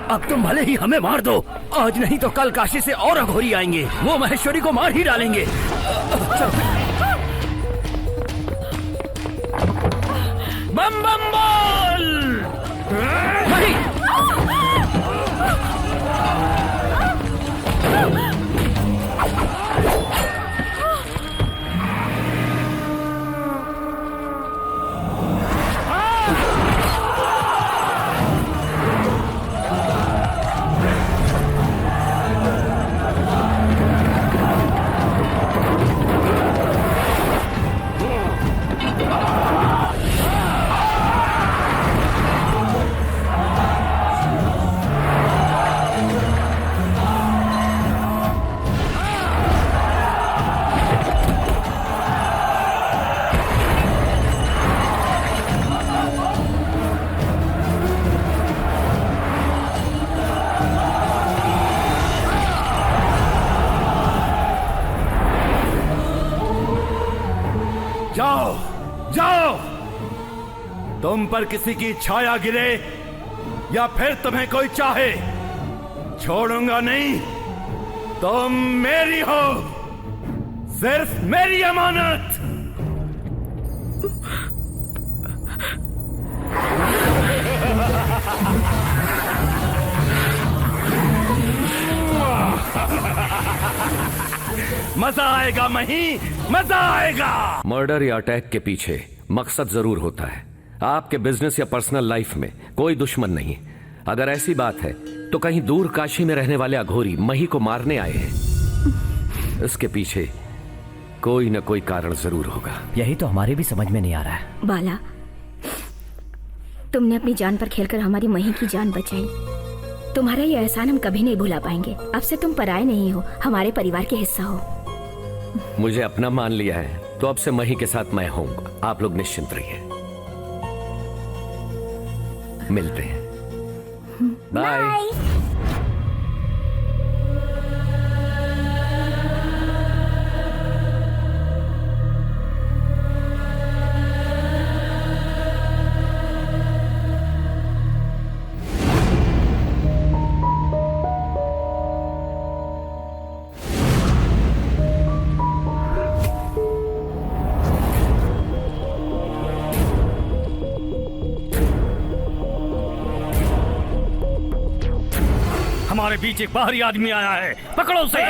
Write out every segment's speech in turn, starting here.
अब तुम भले ही हमें मार दो, आज नहीं तो कल काशी से और अघोरी आएंगे, वो महेश्वरी को मार ही डालेंगे। बम बम बोल। नहीं। जाओ जाओ, तुम पर किसी की छाया गिरे या फिर तुम्हें कोई चाहे, छोड़ूंगा नहीं। तुम मेरी हो, सिर्फ मेरी अमानत। मजा आएगा मही, मजा आएगा। मर्डर या अटैक के पीछे मकसद जरूर होता है। आपके बिजनेस या पर्सनल लाइफ में कोई दुश्मन नहीं। अगर ऐसी बात है तो कहीं दूर काशी में रहने वाले अघोरी मही को मारने आए हैं। इसके पीछे कोई न कोई कारण जरूर होगा। यही तो हमारे भी समझ में नहीं आ रहा है। बाला, तुमने अपनी जान पर खेलकर हमारी मही की जान बचाई। तुम्हारा ये एहसान हम कभी नहीं भुला पाएंगे। अब से तुम पराये नहीं हो, हमारे परिवार के हिस्सा हो। मुझे अपना मान लिया है तो अब से मही के साथ मैं होऊंगा। आप लोग निश्चिंत रहिए। मिलते हैं। बाय। हमारे बीच एक बाहरी आदमी आया है, पकड़ो उसे।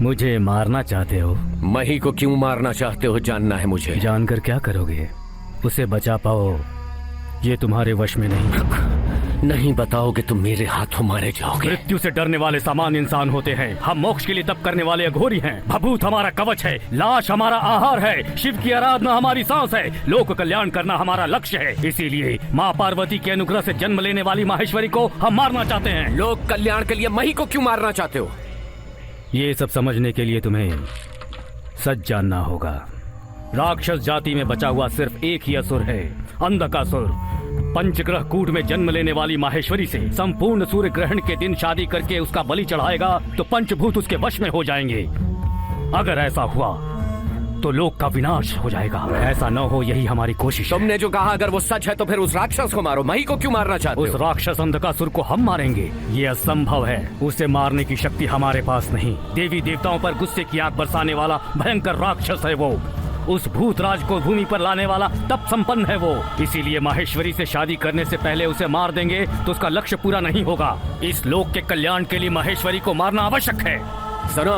मुझे मारना चाहते हो? मही को क्यों मारना चाहते हो जानना है मुझे। जानकर क्या करोगे? उसे बचा पाओ, ये तुम्हारे वश में नहीं। नहीं बताओगे तो मेरे हाथों मारे जाओगे। मृत्यु से डरने वाले सामान्य इंसान होते हैं, हम मोक्ष के लिए तप करने वाले अघोरी हैं। भभूत हमारा कवच है, लाश हमारा आहार है, शिव की आराधना हमारी सांस है, लोक कल्याण करना हमारा लक्ष्य है। इसीलिए माँ पार्वती के अनुग्रह से जन्म लेने वाली माहेश्वरी को हम मारना चाहते हैं। लोक कल्याण के लिए मही को क्यों मारना चाहते हो? ये सब समझने के लिए तुम्हें सच जानना होगा। राक्षस जाति में बचा हुआ सिर्फ एक ही असुर है, अंधकासुर। पंचग्रह कूट में जन्म लेने वाली माहेश्वरी से संपूर्ण सूर्य ग्रहण के दिन शादी करके उसका बलि चढ़ाएगा तो पंचभूत उसके वश में हो जाएंगे। अगर ऐसा हुआ तो लोक का विनाश हो जाएगा। ऐसा न हो, यही हमारी कोशिश है। तुमने जो कहा अगर वो सच है तो फिर उस राक्षस को मारो। मही को क्यों मारना चाहते हो? उस राक्षस अंधकासुर को हम मारेंगे, ये असंभव है। उसे मारने की शक्ति हमारे पास नहीं। देवी देवताओं पर गुस्से की आग बरसाने वाला भयंकर राक्षस है वो। उस भूतराज को भूमि पर लाने वाला तब संपन्न है वो। इसीलिए माहेश्वरी से शादी करने से पहले उसे मार देंगे तो उसका लक्ष्य पूरा नहीं होगा। इस लोक के कल्याण के लिए माहेश्वरी को मारना आवश्यक है। सुनो,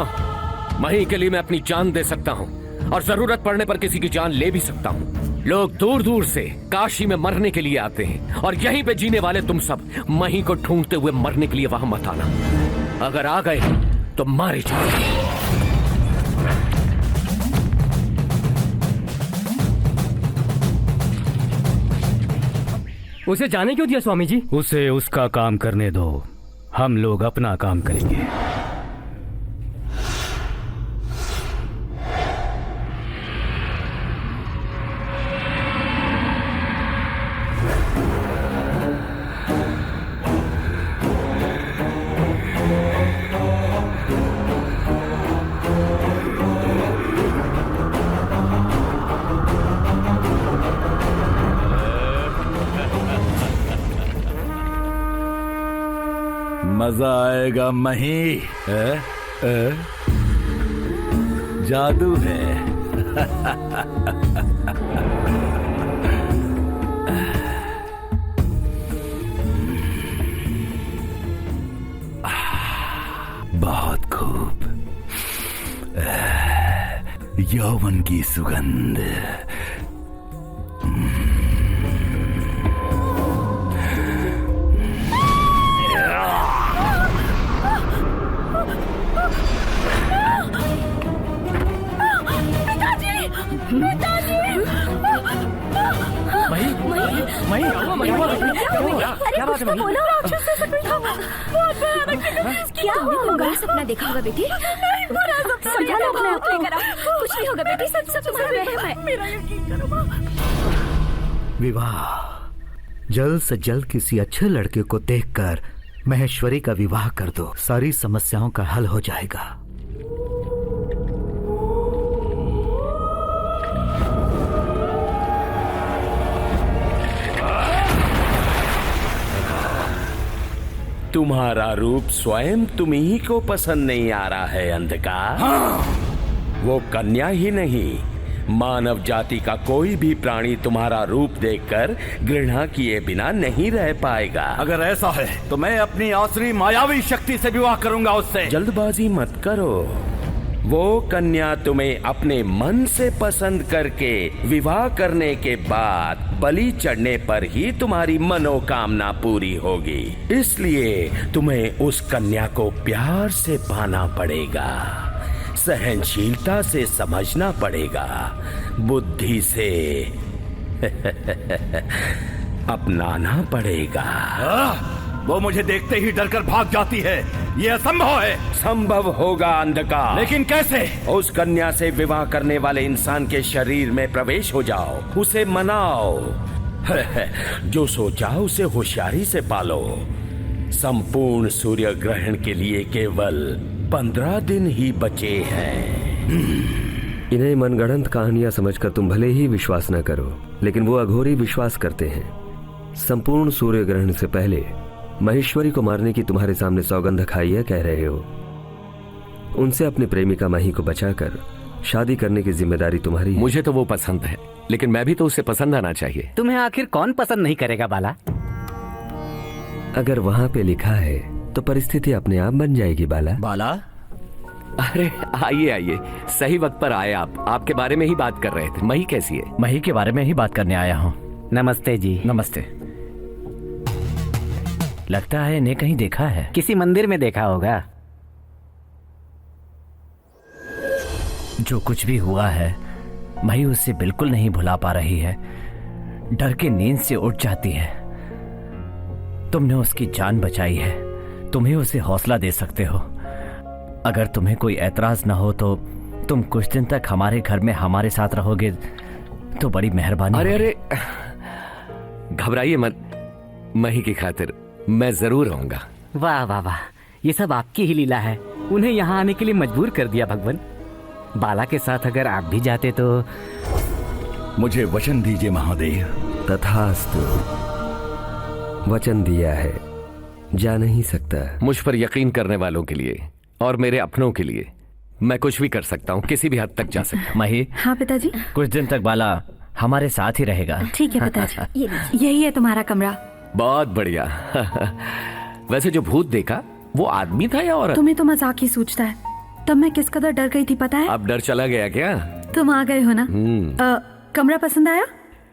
मही के लिए मैं अपनी जान दे सकता हूँ और जरूरत पड़ने पर किसी की जान ले भी सकता हूँ। लोग दूर दूर से काशी में मरने के लिए आते हैं और यहीं पे जीने वाले तुम सब मही को ढूंढते हुए मरने के लिए वहां मत आना। अगर आ गए तो मारे जाओ। उसे जाने क्यों दिया स्वामी जी? उसे उसका काम करने दो, हम लोग अपना काम करेंगे। मजा आएगा मही। जादू है। बहुत खूब। यौवन की सुगंध। क्या होगा? सपना देखा होगा बेटी? समझा लो अपने आप को। कुछ नहीं होगा बेटी, सब तुम्हारा वहम है। मेरा यकीन करो माँ। विवाह जल्द से जल्द किसी अच्छे लड़के को देखकर महेश्वरी का विवाह कर दो, सारी समस्याओं का हल हो जाएगा। तुम्हारा रूप स्वयं तुम्ही को पसंद नहीं आ रहा है अंधकार। हाँ। वो कन्या ही नहीं, मानव जाति का कोई भी प्राणी तुम्हारा रूप देखकर घृणा किए बिना नहीं रह पाएगा। अगर ऐसा है तो मैं अपनी आसुरी मायावी शक्ति से विवाह करूंगा उससे। जल्दबाजी मत करो। वो कन्या तुम्हें अपने मन से पसंद करके विवाह करने के बाद बलि चढ़ने पर ही तुम्हारी मनोकामना पूरी होगी। इसलिए तुम्हें उस कन्या को प्यार से पाना पड़ेगा, सहनशीलता से समझना पड़ेगा, बुद्धि से अपनाना पड़ेगा। वो मुझे देखते ही डरकर भाग जाती है। ये असंभव है। संभव होगा अंधकार। लेकिन कैसे? उस कन्या से विवाह करने वाले इंसान के शरीर में प्रवेश हो जाओ, उसे मनाओ। जो सोचा उसे होशियारी से पालो। संपूर्ण सूर्य ग्रहण के लिए केवल 15 दिन ही बचे हैं। इन्हें मनगढ़ंत कहानियां समझकर तुम भले ही विश्वास न करो, लेकिन वो अघोरी विश्वास करते हैं। संपूर्ण सूर्य ग्रहण से पहले महेश्वरी को मारने की तुम्हारे सामने सौगंध खाई है, कह रहे हो। उनसे अपनी प्रेमिका मही को बचाकर शादी करने की जिम्मेदारी तुम्हारी है। मुझे तो वो पसंद है, लेकिन मैं भी तो उसे पसंद आना चाहिए। तुम्हें आखिर कौन पसंद नहीं करेगा बाला? अगर वहाँ पे लिखा है तो परिस्थिति अपने आप बन जाएगी बाला। बाला? अरे आइए आइए, सही वक्त पर आए आप। आपके बारे में ही बात कर रहे थे। मही कैसी है? मही के बारे में ही बात करने आया हूँ। नमस्ते जी। नमस्ते। लगता है इन्हें कहीं देखा है। किसी मंदिर में देखा होगा। जो कुछ भी हुआ है मही उससे बिल्कुल नहीं भुला पा रही है। डर के नींद से उठ जाती है। तुमने उसकी जान बचाई है, तुम्हें उसे हौसला दे सकते हो। अगर तुम्हें कोई ऐतराज न हो तो तुम कुछ दिन तक हमारे घर में हमारे साथ रहोगे तो बड़ी मेहरबानी। अरे अरे घबराइए मत, मही की खातिर मैं जरूर आऊंगा। वाह वाह वाह, ये सब आपकी ही लीला है। उन्हें यहाँ आने के लिए मजबूर कर दिया भगवान। बाला के साथ अगर आप भी जाते तो। मुझे वचन दीजिए महादेव। तथास्तु, वचन दिया है, जा नहीं सकता। मुझ पर यकीन करने वालों के लिए और मेरे अपनों के लिए मैं कुछ भी कर सकता हूँ, किसी भी हद तक जा सकता हूँ। मही, हाँ पिताजी। कुछ दिन तक बाला हमारे साथ ही रहेगा। ठीक है पिताजी। ये लीजिए। यही है तुम्हारा कमरा। बहुत बढ़िया। वैसे जो भूत देखा वो आदमी था या औरत? तुम्हें तो मजाक ही सूझता है। तब मैं किस कदर डर गई थी पता है? अब डर चला गया क्या? तुम आ गए हो ना। कमरा पसंद आया?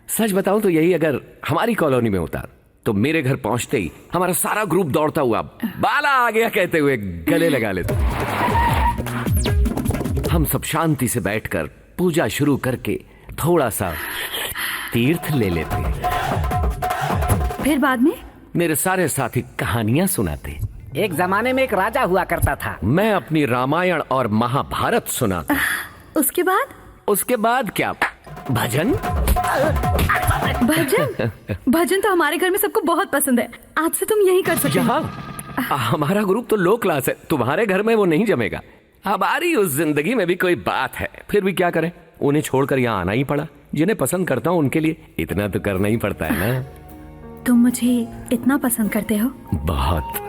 सच बताऊं तो यही अगर हमारी कॉलोनी में होता तो मेरे घर पहुंचते ही हमारा सारा ग्रुप दौड़ता हुआ बाला आ गया कहते हुए गले लगा लेते। हम सब शांति से बैठकर पूजा शुरू करके थोड़ा सा तीर्थ ले लेते। फिर बाद में मेरे सारे साथी कहानियां सुनाते। एक जमाने में एक राजा हुआ करता था। मैं अपनी रामायण और महाभारत सुनाता। उसके बाद क्या? भजन। भजन? भजन तो हमारे घर में सबको बहुत पसंद है। आज से तुम यही कर सकते हो। जहाँ हमारा ग्रुप तो लो क्लास है, तुम्हारे घर में वो नहीं जमेगा। हमारी उस जिंदगी में भी कोई बात है, फिर भी क्या करें, उन्हें छोड़कर यहाँ आना ही पड़ा। जिन्हें पसंद करता हूँ उनके लिए इतना तो करना ही पड़ता है ना। तुम मुझे इतना पसंद करते हो? बहुत।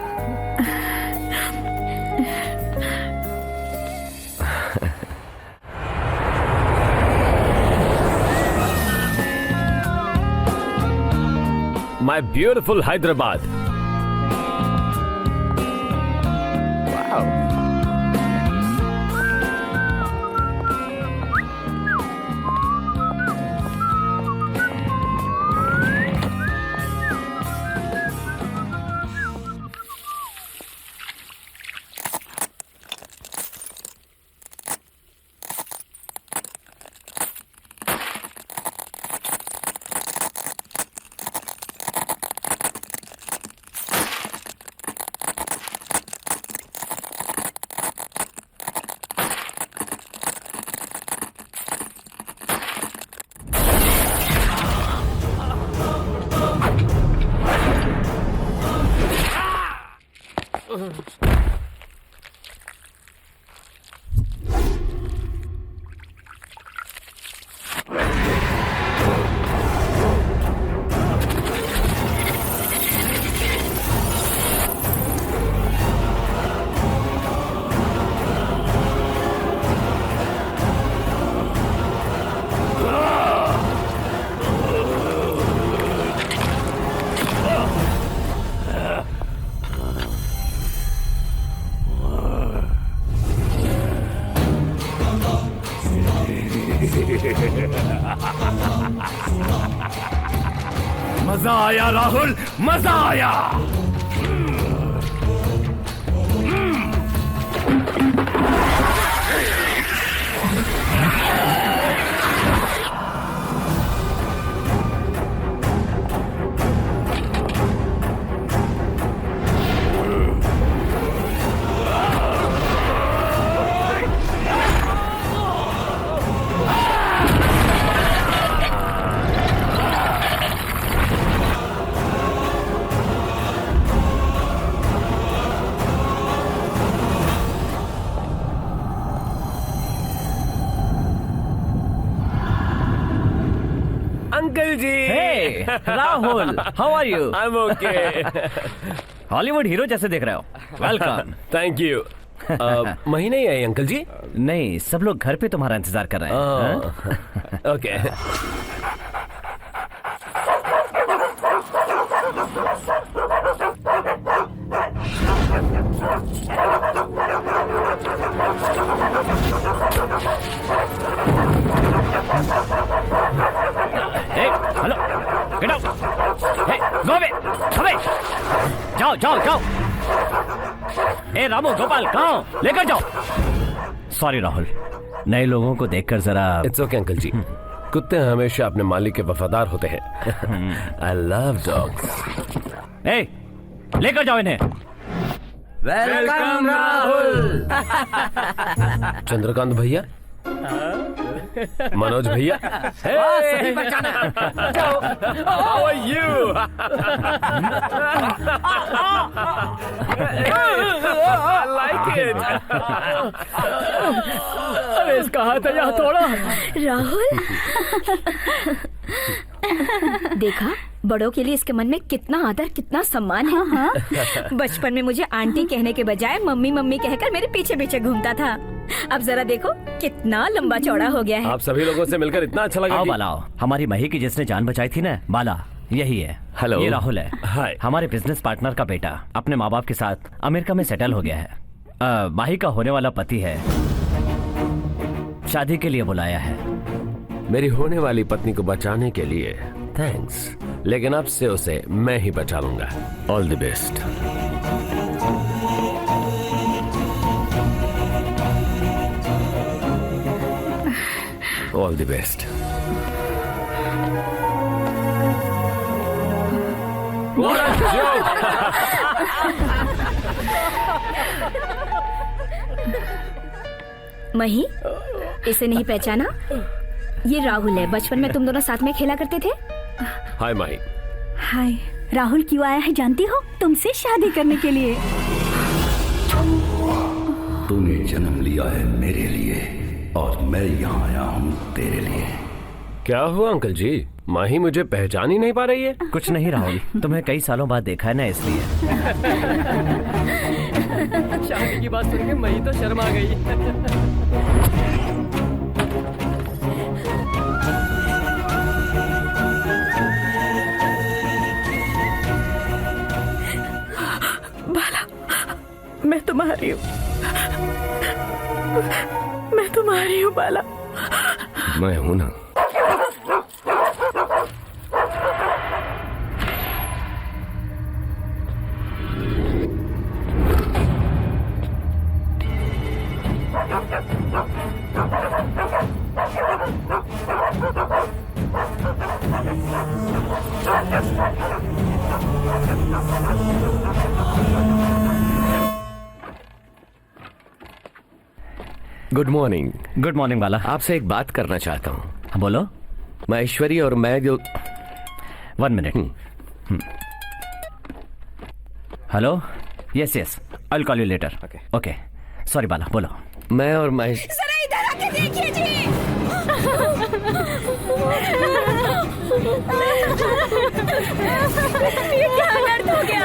My beautiful Hyderabad. Wow. मजा आया राहुल, मजा आया। Uncle ji. Hey, Rahul, how are you? I'm okay. Hollywood hero जैसे दिख रहे हो। वेलकम। Thank you. महीने ही आई अंकल जी। नहीं, सब लोग घर पे तुम्हारा इंतजार कर रहे हैं। Okay. Hello, get out. Hey, go away, away. जाओ जाओ जाओ। ए रामू, गोपाल, कहाँ? लेकर जाओ। सॉरी राहुल, नए लोगों को देखकर जरा। इट्स ओके अंकल जी। कुत्ते हमेशा अपने मालिक के वफादार होते हैं। I love dogs. ए, लेकर जाओ इन्हें। वेलकम राहुल। चंद्रकांत भैया, मनोज भैया, सही पहचाना। How are you? I like it. अरे इसका हाथ है यहाँ थोड़ा। राहुल, देखा बड़ों के लिए इसके मन में कितना आदर, कितना सम्मान है। हाँ। बचपन में मुझे आंटी कहने के बजाय मम्मी मम्मी कहकर मेरे पीछे पीछे घूमता था। अब जरा देखो कितना लंबा चौड़ा हो गया है। आप सभी लोगों से मिलकर इतना अच्छा लगा आओ कि- बाला आओ। हमारी मही की जिसने जान बचाई थी ना, बाला यही है। हेलो। ये राहुल है। हाय। हमारे बिजनेस पार्टनर का बेटा अपने माँ बाप के साथ अमेरिका में सेटल हो गया है। माही का होने वाला पति है, शादी के लिए बुलाया है। मेरी होने वाली पत्नी को बचाने के लिए थैंक्स, लेकिन अब से उसे मैं ही बचा लूंगा। All the best. All the best. मही, इसे नहीं पहचाना? ये राहुल है, बचपन में तुम दोनों साथ में खेला करते थे। हाय माही। हाय। राहुल क्यों आया है जानती हो? तुमसे शादी करने के लिए। तूने जन्म लिया है मेरे लिए और मैं यहाँ आया हूँ तेरे लिए। क्या हुआ अंकल जी? माही मुझे पहचान ही नहीं पा रही है। कुछ नहीं राहुल, तुम्हें कई सालों बाद देखा है ना, इसलिए। शादी की बात सुन के मही तो शर्मा गई। मैं तुम्हारी हूँ, मैं तुम्हारी हूँ बाला। मैं हूं ना। Good morning. गुड मॉर्निंग बाला। आपसे एक बात करना चाहता हूँ। हाँ, बोलो। महेश्वरी और मैं जो 1 minute. Hello. Yes yes, I will call you later. Okay. Sorry Bala, बोलो। मैं और महेश जरा इधर आके देखिए जी। ये क्या दर्द हो गया?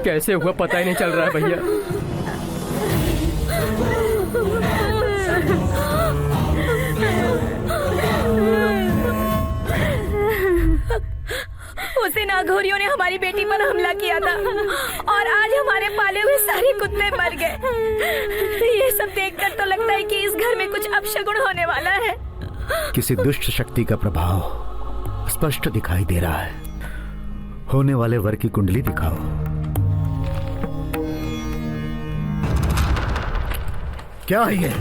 कैसे हुआ पता ही नहीं चल रहा है भैया। उस दिन अघोरियों ने हमारी बेटी पर हमला किया था और आज हमारे पाले हुए सारे कुत्ते मर गए। ये सब देखकर तो लगता है कि इस घर में कुछ अपशगुन होने वाला है। किसी दुष्ट शक्ति का प्रभाव स्पष्ट दिखाई दे रहा है। होने वाले वर की कुंडली दिखाओ। क्या है ये?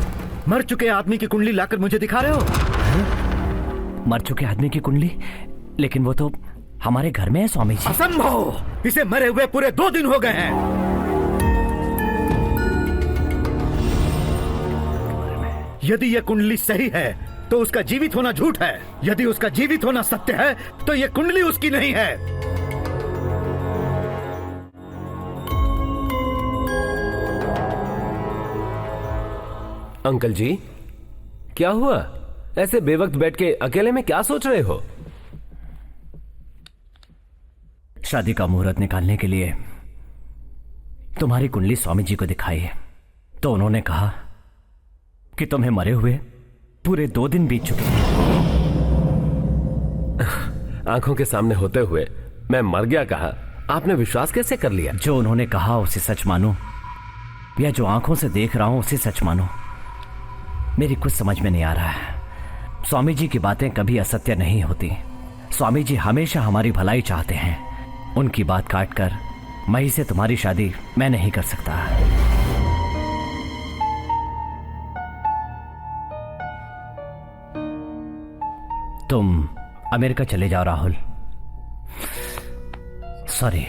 मर चुके आदमी की कुंडली लाकर मुझे दिखा रहे हो? मर चुके आदमी की कुंडली? लेकिन वो तो हमारे घर में है स्वामी जी। असंभव! इसे मरे हुए पूरे 2 दिन हो गए हैं। यदि यह कुंडली सही है तो उसका जीवित होना झूठ है। यदि उसका जीवित होना सत्य है तो यह कुंडली उसकी नहीं है। अंकल जी, क्या हुआ? ऐसे बेवक्त बैठ के अकेले में क्या सोच रहे हो? शादी का मुहूर्त निकालने के लिए तुम्हारी कुंडली स्वामी जी को दिखाई है, तो उन्होंने कहा कि तुम्हें मरे हुए पूरे 2 दिन बीत चुके हैं। आंखों के सामने होते हुए मैं मर गया कहा, आपने विश्वास कैसे कर लिया? जो उन्होंने कहा उसे सच मानो या जो आंखों से देख रहा हूं उसे सच मानो, मेरी कुछ समझ में नहीं आ रहा है। स्वामी जी की बातें कभी असत्य नहीं होती। स्वामी जी हमेशा हमारी भलाई चाहते हैं। उनकी बात काटकर मई से तुम्हारी शादी मैं नहीं कर सकता। तुम अमेरिका चले जाओ राहुल। सॉरी।